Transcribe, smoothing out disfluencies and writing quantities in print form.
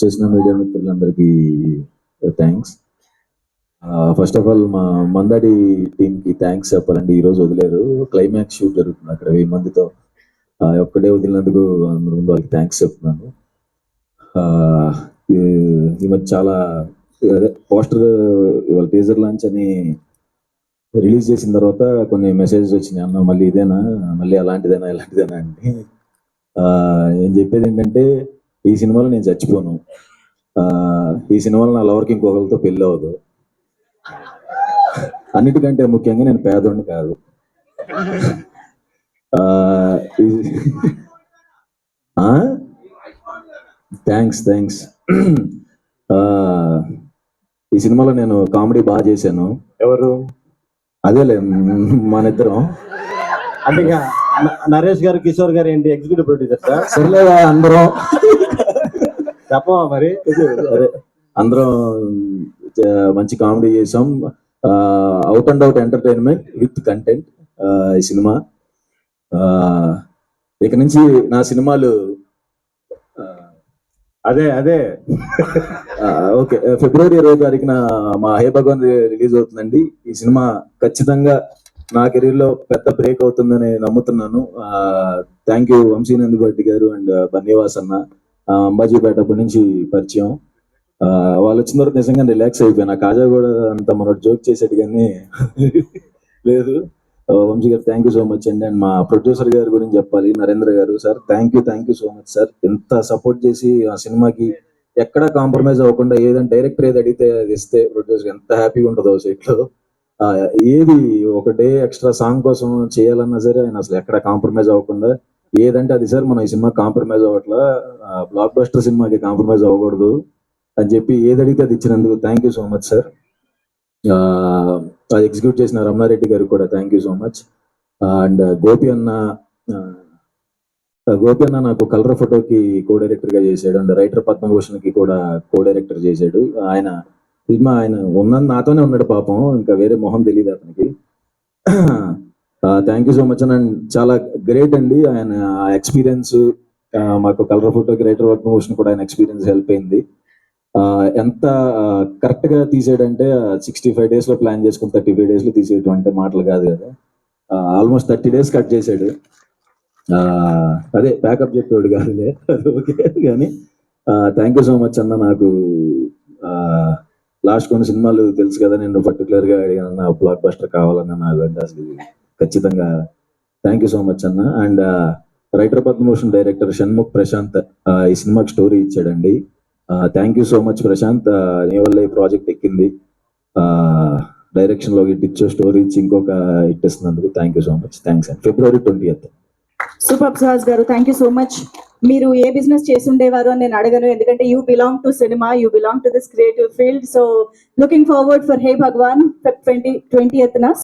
చేసిన మీడియా మిత్రులందరికీ thanks. First of all మా మందాడి టీంకి థ్యాంక్స్ చెప్పాలండి. ఈరోజు వదిలేరు, క్లైమాక్స్ షూట్ జరుగుతుంది అక్కడ 1000 మందితో. ఒక్కడే వదిలినందుకు అందరి ముందు వాళ్ళకి థ్యాంక్స్ చెప్తున్నాను. ఈ మధ్య చాలా అదే పోస్టర్ ఇవాళ టీజర్ లాంచ్ అని రిలీజ్ చేసిన తర్వాత కొన్ని మెసేజెస్ వచ్చినాయి, అన్న మళ్ళీ ఇదేనా, మళ్ళీ అలాంటిదేనా ఇలాంటిదేనా అని. ఏం చెప్పేది ఏంటంటే, ఈ సినిమాలో నేను చచ్చిపోను, ఈ సినిమాలో నా లవర్కి ఇంకొకరితో పెళ్ళి అవ్వదు, అన్నిటికంటే ముఖ్యంగా నేను పేదోడిని కాదు. థ్యాంక్స్. ఈ సినిమాలో నేను కామెడీ బాగా చేశాను. ఎవరు? అదేలే మన ఇద్దరం. అంటే నరేష్ గారు, కిషోర్ గారు ఏంటి ఎగ్జిక్యూటివ్ ప్రొడ్యూసర్? సర్లేదా అందరం చెప్పవా మరి? అందరం మంచి కామెడీ చేసాం. Out and out entertainment with content ఈ సినిమా. ఇక నుంచి నా సినిమాలు అదే ఓకే, ఫిబ్రవరి 20వ తారీఖున మా హే భగవాన్ రిలీజ్ అవుతుందండి. ఈ సినిమా ఖచ్చితంగా నా కెరీర్ లో పెద్ద బ్రేక్ అవుతుందని నమ్ముతున్నాను. థ్యాంక్ యూ వంశీనందిగొడ్డి గారు అండ్ బన్నీవాస్ అన్న. అంబాజీపేట అప్పటి నుంచి పరిచయం. వాళ్ళు వచ్చిన తర్వాత నిజంగా రిలాక్స్ అయిపోయాను. కాజా కూడా అంత మనోడు జోక్ చేసేది కానీ లేదు. వంశీ గారు థ్యాంక్ యూ సో మచ్ అండి. అండ్ మా ప్రొడ్యూసర్ గారి గురించి చెప్పాలి, నరేంద్ర గారు. Sir thank you so much sir. ఎంత సపోర్ట్ చేసి ఆ సినిమాకి ఎక్కడా కాంప్రమైజ్ అవ్వకుండా, ఏదైనా డైరెక్టర్ ఏది అడిగితే అది ఇస్తే ప్రొడ్యూసర్ ఎంత హ్యాపీగా ఉంటుందో సెట్ లో. ఏది ఒక డే ఎక్స్ట్రా సాంగ్ కోసం చేయాలన్నా సరే ఆయన అసలు ఎక్కడ కాంప్రమైజ్ అవ్వకుండా, ఏదంటే అది సార్ మనం ఈ సినిమా కాంప్రమైజ్ అవ్వట్లా, బ్లాక్ బస్టర్ సినిమాకి కాంప్రమైజ్ అవ్వకూడదు అని చెప్పి ఏది అడిగితే అది ఇచ్చినందుకు thank you so much sir. అది ఎగ్జిక్యూట్ చేసిన రమణారెడ్డి గారికి కూడా thank you so much. And Gopi అన్న నాకు కలర్ ఫోటోకి కో డైరెక్టర్ గా చేశాడు, అండ్ రైటర్ పద్మభూషణ్ కి కూడా కో డైరెక్టర్ చేశాడు. ఆయన సినిమా ఆయన ఉన్నది నాతోనే ఉన్నాడు పాపం, ఇంకా వేరే మొహం తెలియదు అతనికి. Thank you so much. And చాలా గ్రేట్ అండి ఆయన ఎక్స్పీరియన్స్. మాకు కలర్ ఫోటోకి రైటర్ పద్మభూషణ్ కూడా ఆయన ఎక్స్పీరియన్స్ హెల్ప్ అయింది. ఎంత కరెక్ట్ గా తీసాడంటే 65 days లో ప్లాన్ చేసుకుని 35 days లో తీసేయటం అంటే మాటలు కాదు కదా. ఆల్మోస్ట్ 30 days కట్ చేశాడు. అదే ప్యాకప్ చెప్పేవాడు కాదులే, ఓకే. కానీ థ్యాంక్ యూ సో మచ్ అన్న. నాకు లాస్ట్ కొన్ని సినిమాలు తెలుసు కదా, నేను పర్టికులర్ గా అడిగాను బ్లాక్ బస్టర్ కావాలన్నా, నాకు అంటే అసలు ఖచ్చితంగా థ్యాంక్ యూ సో మచ్ అన్న. And writer Padmabhushan director Shanmukh Prashanth ఈ సినిమాకి స్టోరీ ఇచ్చాడండి. Thank you so much Prashanth, నీ వల్ల ఈ ప్రాజెక్ట్ ఎక్కింది. డైరెక్షన్ లో హిట్ ఇచ్చో, స్టోరీ ఇచ్చి ఇంకొక హిట్ ఇస్తున్నందుకు thank you so much. Thanks అండి. February 20th. సూపర్ సుహాస్ గారు, థ్యాంక్ యూ సో మచ్. మీరు ఏ బిజినెస్ చేస్తుండేవారు అని నేను అడగను, ఎందుకంటే you belong to cinema, you belong to this creative field. So looking forward for hey Bhagavan 20th.